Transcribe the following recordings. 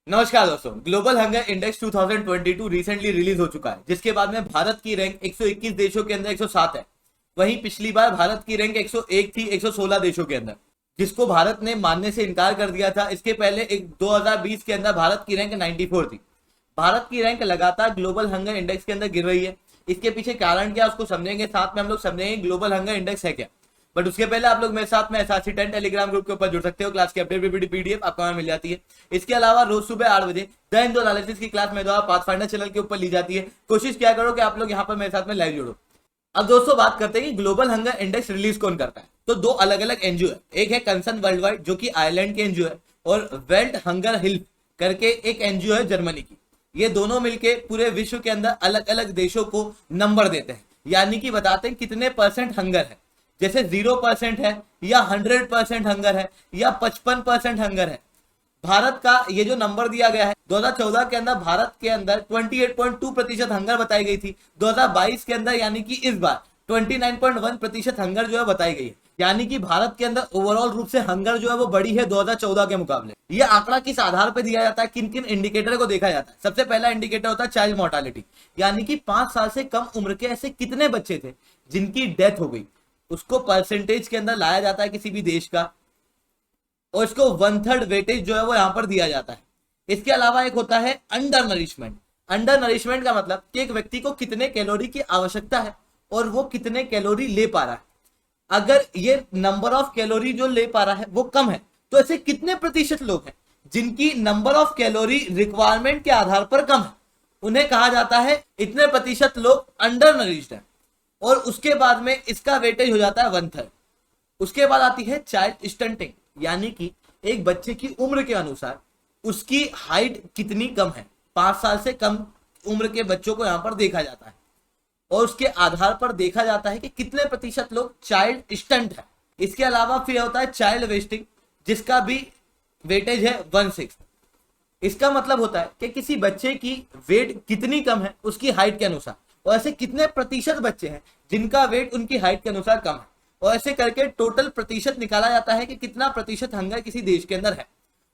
नमस्कार दोस्तों। Global hunger index 2022 recently release हो चुका है, जिसके बाद में भारत की रैंक 121 देशों के अंदर 107 है। वहीं पिछली बार भारत की रैंक 101 थी 116 देशों के अंदर, जिसको भारत ने मानने से इनकार कर दिया था। इसके पहले 2020 के अंदर भारत की रैंक 94 थी। भारत की रैंक लगातार ग्लोबल हंगर इंडेक्स के अंदर गिर रही है। इसके पीछे कारण क्या, उसको समझेंगे, साथ में हम लोग समझेंगे ग्लोबल हंगर इंडेक्स है क्या। बट उसके पहले आप लोग मेरे साथ में एसआरसी 10 टेलीग्राम ग्रुप के ऊपर जुड़ सकते हो। क्लास की अपडेट पीडीएफ आपको वहां मिल जाती है। इसके अलावा रोज सुबह 8 बजे द इंडो एनालिसिस की क्लास में जो पाथफाइंडर चैनल के ऊपर ली जाती है। कोशिश क्या करो कि आप लोग यहाँ पर मेरे साथ में लाइव जुड़ो। अब दोस्तों बात करते हैं कि ग्लोबल हंगर इंडेक्स रिलीज कौन करता है। तो दो अलग अलग एनजीओ है। एक है कंसर्न वर्ल्ड वाइड जो कि आयरलैंड के एनजीओ है, और वेल्ट हंगर हिल्फ करके एक एनजीओ है जर्मनी की। ये दोनों मिलके पूरे विश्व के अंदर अलग अलग देशों को नंबर देते हैं, यानी कि बताते हैं कितने परसेंट हंगर है। जैसे 0% है, या 100% हंगर है, या 55% हंगर है। भारत का ये जो नंबर दिया गया है, 2014 के अंदर भारत के अंदर 28.2% हंगर बताई गई थी। 2022 के अंदर यानी कि इस बार 29.1% हंगर जो है बताई गई है। यानी कि भारत के अंदर ओवरऑल रूप से हंगर जो है वो बड़ी है 2014 के मुकाबले। ये आंकड़ा किस आधार पर दिया जाता है, किन किन इंडिकेटर को देखा जाता है। सबसे पहला इंडिकेटर होता है चाइल्ड मोर्टालिटी, यानी कि 5 साल से कम उम्र के ऐसे कितने बच्चे थे जिनकी डेथ हो गई, उसको परसेंटेज के अंदर लाया जाता है किसी भी देश का, और इसको 1/3 वेटेज जो है वो यहां पर दिया जाता है। इसके अलावा एक होता है अंडर नरिशमेंट। अंडर नरिशमेंट का मतलब कि एक व्यक्ति को कितने कैलोरी की आवश्यकता है और वो कितने कैलोरी ले पा रहा है। अगर ये नंबर ऑफ कैलोरी जो ले पा रहा है वो कम है, तो ऐसे कितने प्रतिशत लोग हैं जिनकी नंबर ऑफ कैलोरी रिक्वायरमेंट के आधार पर कम है, उन्हें कहा जाता है इतने प्रतिशत लोग अंडर नरिश्ड है। और उसके बाद में इसका वेटेज हो जाता है 1/3। उसके बाद आती है चाइल्ड स्टंटिंग, यानी कि एक बच्चे की उम्र के अनुसार उसकी हाइट कितनी कम है। 5 साल से कम उम्र के बच्चों को यहां पर देखा जाता है, और उसके आधार पर देखा जाता है कि कितने प्रतिशत लोग चाइल्ड स्टंट है। इसके अलावा फिर होता है चाइल्ड वेस्टिंग, जिसका भी वेटेज है 1/6। इसका मतलब होता है कि किसी बच्चे की वेट कितनी कम है उसकी हाइट के अनुसार, और ऐसे कितने प्रतिशत बच्चे हैं जिनका वेट उनकी हाइट के अनुसार कम है, और ऐसे करके टोटल प्रतिशत निकाला जाता है कि कितना प्रतिशत हंगर किसी देश के अंदर है।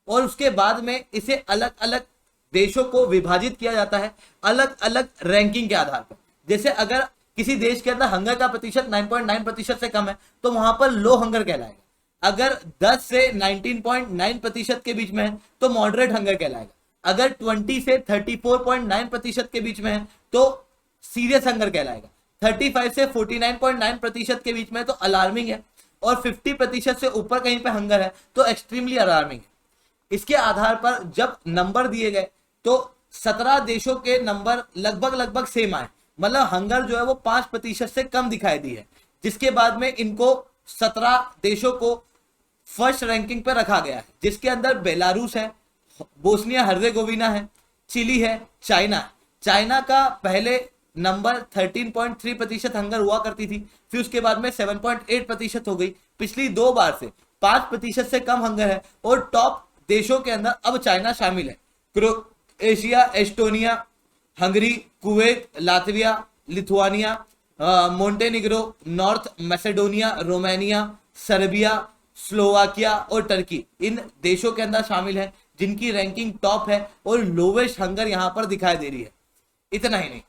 और उसके बाद में इसे अलग अलग देशों को विभाजित किया जाता है अलग अलग रैंकिंग के आधार पर। जैसे अगर किसी देश के अंदर हंगर का प्रतिशत 9.9% से कम है तो वहां पर लो हंगर कहलाएगा। अगर 10 से 19.9% के बीच में है तो मॉडरेट हंगर कहलाएगा। अगर 20 से 34.9% के बीच में है तो सीरियस हंगर कहलाएगा। 35 से 49.9% के बीच में तो अलार्मिंग है, और 50% से ऊपर कहीं पे हंगर है तो एक्सट्रीमली अलार्मिंग है। इसके आधार पर जब नंबर दिए गए तो 17 देशों के नंबर लगभग सेम आए, मतलब हंगर जो है वो 5% से कम दिखाई दी है। जिसके बाद में इनको 17 देशों को फर्स्ट रैंकिंग पर रखा गया है, जिसके अंदर बेलारूस है, बोस्निया हर्जेगोविना है, चिली है, चाइना है। चाइना का पहले नंबर 13.3% हंगर हुआ करती थी, फिर उसके बाद में 7.8% हो गई। पिछली 2 बार से 5% से कम हंगर है, और टॉप देशों के अंदर अब चाइना शामिल है। Croatia, Estonia, Hungary, Kuwait, Latvia, Lithuania, Montenegro, North Macedonia, Romania, Serbia, Slovakia और टर्की इन देशों के अंदर शामिल है जिनकी रैंकिंग टॉप है, और लोवेस्ट हंगर यहां पर दिखाई दे रही है। इतना ही नहीं,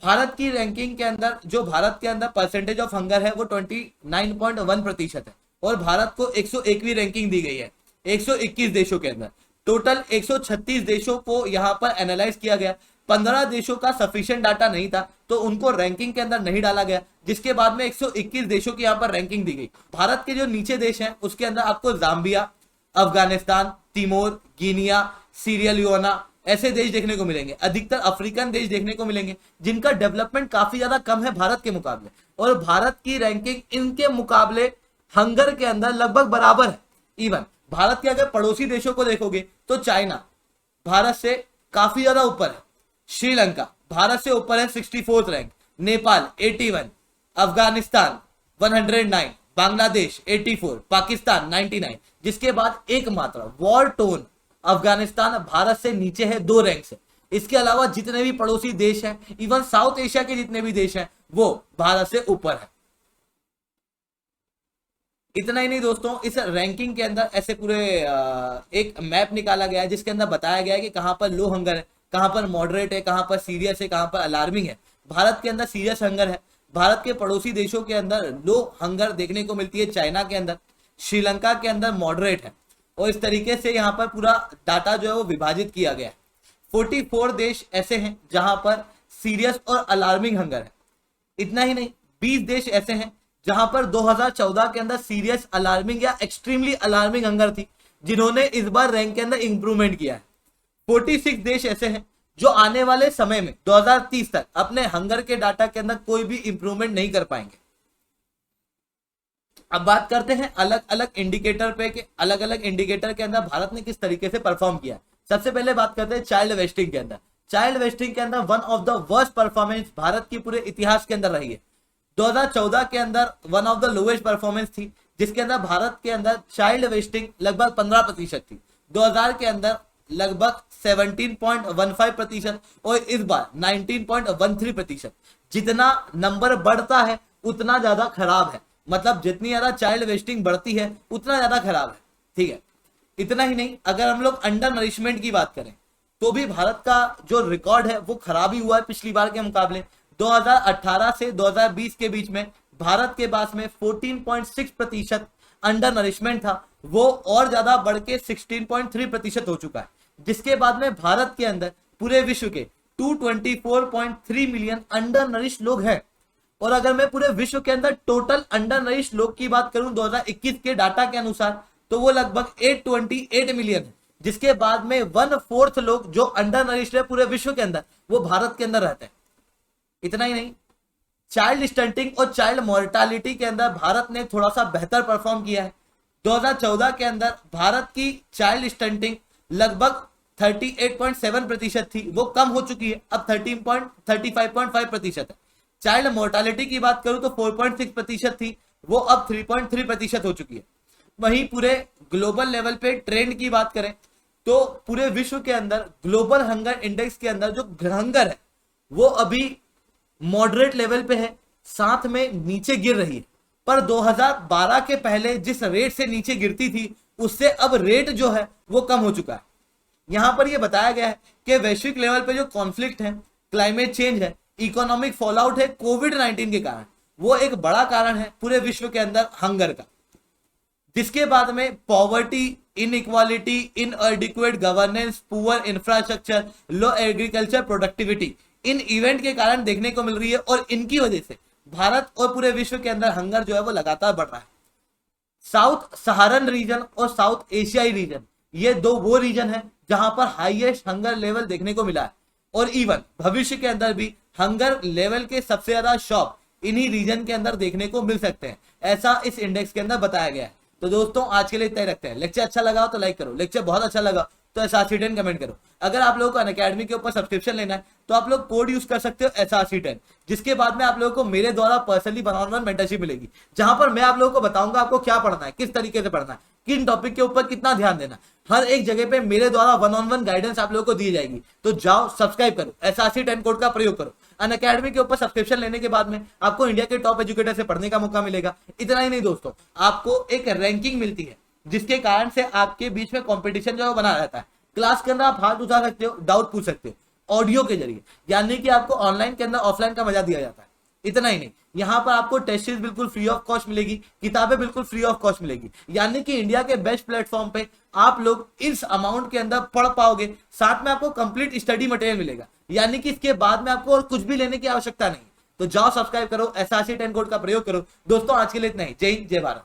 भारत की रैंकिंग के अंदर जो भारत के अंदर परसेंटेज ऑफ हंगर है वो 29.1% है, और भारत को 101वीं रैंकिंग दी गई है 121 देशों के अंदर। टोटल 136 देशों को यहां पर एनालाइज किया गया। 15 देशों का सफिशिएंट डाटा नहीं था तो उनको रैंकिंग के अंदर नहीं डाला गया, जिसके बाद में 121 देशों की यहां पर रैंकिंग दी गई। भारत के जो नीचे देश हैं उसके अंदर आपको जाम्बिया, अफगानिस्तान, तिमोर, गिनिया, सीरियलियोना ऐसे देश देखने को मिलेंगे। अधिकतर अफ्रीकन देश देखने को मिलेंगे जिनका डेवलपमेंट काफी ज्यादा कम है भारत के मुकाबले, और भारत की रैंकिंग इनके मुकाबले हंगर के अंदर लगभग बराबर है। इवन भारत के अगर पड़ोसी देशों को देखोगे तो चाइना भारत से काफी ज्यादा ऊपर है, श्रीलंका भारत से ऊपर है 64th रैंक, नेपाल 81, अफगानिस्तान 109, बांग्लादेश 84, पाकिस्तान 99, जिसके बाद एकमात्र वॉर टोन अफगानिस्तान भारत से नीचे है 2 रैंक से। इसके अलावा जितने भी पड़ोसी देश हैं, इवन साउथ एशिया के जितने भी देश हैं वो भारत से ऊपर है। इतना ही नहीं दोस्तों, इस रैंकिंग के अंदर ऐसे पूरे एक मैप निकाला गया है जिसके अंदर बताया गया है कि कहाँ पर लो हंगर है, कहाँ पर मॉडरेट है, कहाँ पर सीरियस है, कहाँ पर अलार्मिंग है। भारत के अंदर सीरियस हंगर है। भारत के पड़ोसी देशों के अंदर लो हंगर देखने को मिलती है, चाइना के अंदर, श्रीलंका के अंदर मॉडरेट है। और इस तरीके से यहाँ पर पूरा डाटा जो है वो विभाजित किया गया है। 44 देश ऐसे हैं जहां पर सीरियस और अलार्मिंग हंगर है। इतना ही नहीं, 20 देश ऐसे हैं जहां पर 2014 के अंदर सीरियस अलार्मिंग या एक्सट्रीमली अलार्मिंग हंगर थी, जिन्होंने इस बार रैंक के अंदर इंप्रूवमेंट किया है। 46 देश ऐसे हैं जो आने वाले समय में 2030 तक अपने हंगर के डाटा के अंदर कोई भी इंप्रूवमेंट नहीं कर पाएंगे। अब बात करते हैं अलग अलग इंडिकेटर पे कि अलग अलग इंडिकेटर के अंदर भारत ने किस तरीके से परफॉर्म किया। सबसे पहले बात करते हैं चाइल्ड वेस्टिंग के अंदर। चाइल्ड वेस्टिंग के अंदर one of the worst performance Bharat की पूरे इतिहास के अंदर रही है। 2014 के अंदर one of the lowest performance थी, जिसके अंदर भारत के अंदर चाइल्ड वेस्टिंग लगभग 15% थी। 2000 के अंदर लगभग 17.15% और इस बार 19.13%। जितना नंबर बढ़ता है उतना ज्यादा खराब है, मतलब जितनी ज्यादा चाइल्ड वेस्टिंग बढ़ती है उतना ज्यादा खराब है। ठीक है, इतना ही नहीं, अगर हम लोग अंडर नरिशमेंट की बात करें तो भी भारत का जो रिकॉर्ड है वो खराब ही हुआ है पिछली बार के मुकाबले। 2018 से 2020 के बीच में भारत के पास में 14.6% अंडर नरिशमेंट था, वो और ज्यादा बढ़ के 16.3% हो चुका है। जिसके बाद में भारत के अंदर पूरे विश्व के 224.3 मिलियन अंडर नरिश लोग हैं। और अगर मैं पूरे विश्व के अंदर टोटल अंडर नरिश लोग की बात करूं 2021 के डाटा के अनुसार, तो वो लगभग 828 मिलियन है। जिसके बाद में 1/4 लोग जो अंडर नरिश है पूरे विश्व के अंदर, वो भारत के अंदर रहते हैं। इतना ही नहीं, चाइल्ड स्टंटिंग और चाइल्ड मोर्टालिटी के अंदर भारत ने थोड़ा सा बेहतर परफॉर्म किया है। 2014 के अंदर भारत की चाइल्ड स्टंटिंग लगभग 38.7% थी, वो कम हो चुकी है, अब 35.5% है। चाइल्ड मोर्टालिटी की बात करूं तो 4.6% थी, वो अब 3.3% हो चुकी है। वहीं पूरे ग्लोबल लेवल पे ट्रेंड की बात करें तो पूरे विश्व के अंदर ग्लोबल हंगर इंडेक्स के अंदर जो हंगर है वो अभी मॉडरेट लेवल पे है, साथ में नीचे गिर रही है। पर 2012 के पहले जिस रेट से नीचे गिरती थी उससे अब रेट जो है वो कम हो चुका है। यहां पर यह बताया गया है कि वैश्विक लेवल पे जो कॉन्फ्लिक्ट है, क्लाइमेट चेंज है, इकोनॉमिक फॉलआउट है कोविड-19 के कारण, वो एक बड़ा कारण है पूरे विश्व के अंदर हंगर का। जिसके बाद में poverty, inequality, इनएडिक्वेट governance, poor infrastructure, लो एग्रीकल्चर प्रोडक्टिविटी, इन इवेंट के कारण देखने को मिल रही है। और इनकी वजह से भारत और पूरे विश्व के अंदर हंगर जो है वो लगातार बढ़ रहा है। साउथ सहारन रीजन और साउथ एशियाई रीजन, ये दो वो रीजन है जहां पर हाईएस्ट हंगर लेवल देखने को मिला है। और इवन भविष्य के अंदर भी हंगर लेवल के सबसे ज्यादा शॉक इन्हीं रीजन के अंदर देखने को मिल सकते हैं, ऐसा इस इंडेक्स के अंदर बताया गया है। तो दोस्तों आज के लिए इतना ही रखते हैं। लेक्चर अच्छा लगा हो तो लाइक करो, लेक्चर बहुत अच्छा लगा तो SRC10 कमेंट करो। अगर आप लोगों को अनअकैडमी के ऊपर सब्सक्रिप्शन लेना है तो आप लोग कोड यूज कर सकते हो SRC10, जिसके बाद में आप लोगों को मेरे द्वारा पर्सनली वन-ऑन-वन मेंटरशिप मिलेगी, जहां पर मैं आप लोगों को बताऊंगा आपको क्या पढ़ना है, किस तरीके से पढ़ना है, किन टॉपिक के ऊपर कितना ध्यान देना। हर एक जगह पे मेरे द्वारा वन-ऑन-वन गाइडेंस आप लोगों को दी जाएगी। तो जाओ सब्सक्राइब करो, SRC10 कोड का प्रयोग करो। अनअकैडमी के ऊपर सब्सक्रिप्शन लेने के बाद में आपको इंडिया के टॉप एजुकेटर से पढ़ने का मौका मिलेगा। इतना ही नहीं दोस्तों, आपको एक रैंकिंग मिलती है जिसके कारण से आपके बीच में कंपटीशन जो है बना रहता है। क्लास के अंदर आप हाथ उठा सकते हो, डाउट पूछ सकते हो ऑडियो के जरिए, यानी कि आपको ऑनलाइन के अंदर ऑफलाइन का मजा दिया जाता है। इतना ही नहीं, यहाँ पर आपको टेस्ट सीरीज बिल्कुल फ्री ऑफ कॉस्ट मिलेगी, किताबें बिल्कुल फ्री ऑफ कॉस्ट मिलेगी, यानी कि इंडिया के बेस्ट प्लेटफॉर्म पे आप लोग इस अमाउंट के अंदर पढ़ पाओगे। साथ में आपको कंप्लीट स्टडी मटेरियल मिलेगा, यानी कि इसके बाद में आपको और कुछ भी लेने की आवश्यकता नहीं। तो जाओ सब्सक्राइब करो, SRC10 कोड का प्रयोग करो। दोस्तों आज के लिए इतना ही। जय हिंद, जय भारत।